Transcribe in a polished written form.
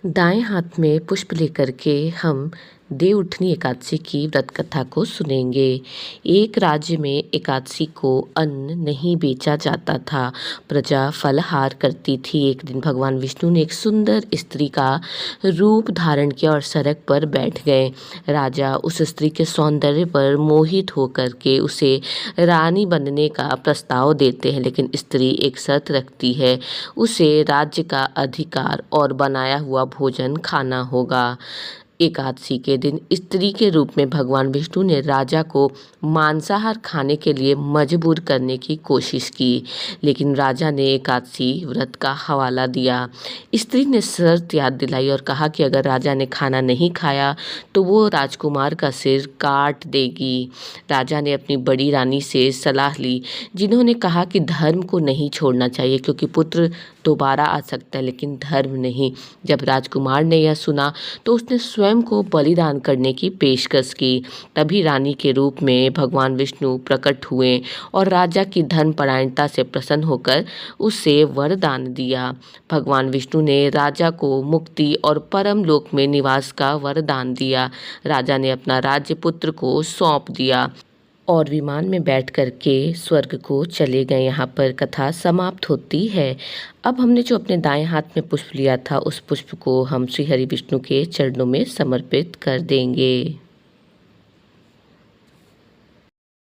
दाएं हाथ में पुष्प लेकर के हम देवउठनी एकादशी की व्रत कथा को सुनेंगे। एक राज्य में एकादशी को अन्न नहीं बेचा जाता था। प्रजा फलाहार करती थी। एक दिन भगवान विष्णु ने एक सुंदर स्त्री का रूप धारण किया और सड़क पर बैठ गए। राजा उस स्त्री के सौंदर्य पर मोहित होकर के उसे रानी बनने का प्रस्ताव देते हैं, लेकिन स्त्री एक शर्त रखती है, उसे राज्य का अधिकार और बनाया हुआ भोजन खाना होगा। एकादशी के दिन स्त्री के रूप में भगवान विष्णु ने राजा को मांसाहार खाने के लिए मजबूर करने की कोशिश की, लेकिन राजा ने एकादशी व्रत का हवाला दिया। स्त्री ने शर्त याद दिलाई और कहा कि अगर राजा ने खाना नहीं खाया तो वो राजकुमार का सिर काट देगी। राजा ने अपनी बड़ी रानी से सलाह ली, जिन्होंने कहा कि धर्म को नहीं छोड़ना चाहिए, क्योंकि पुत्र दोबारा आ सकता है लेकिन धर्म नहीं। जब राजकुमार ने यह सुना तो उसने स्वयं को बलिदान करने की पेशकश की। तभी रानी के रूप में भगवान विष्णु प्रकट हुए और राजा की धर्मपरायणता से प्रसन्न होकर उसे वरदान दिया। भगवान विष्णु ने राजा को मुक्ति और परम लोक में निवास का वरदान दिया। राजा ने अपना राज्य पुत्र को सौंप दिया और विमान में बैठ कर के स्वर्ग को चले गए। यहाँ पर कथा समाप्त होती है। अब हमने जो अपने दाएं हाथ में पुष्प लिया था, उस पुष्प को हम श्री हरि विष्णु के चरणों में समर्पित कर देंगे।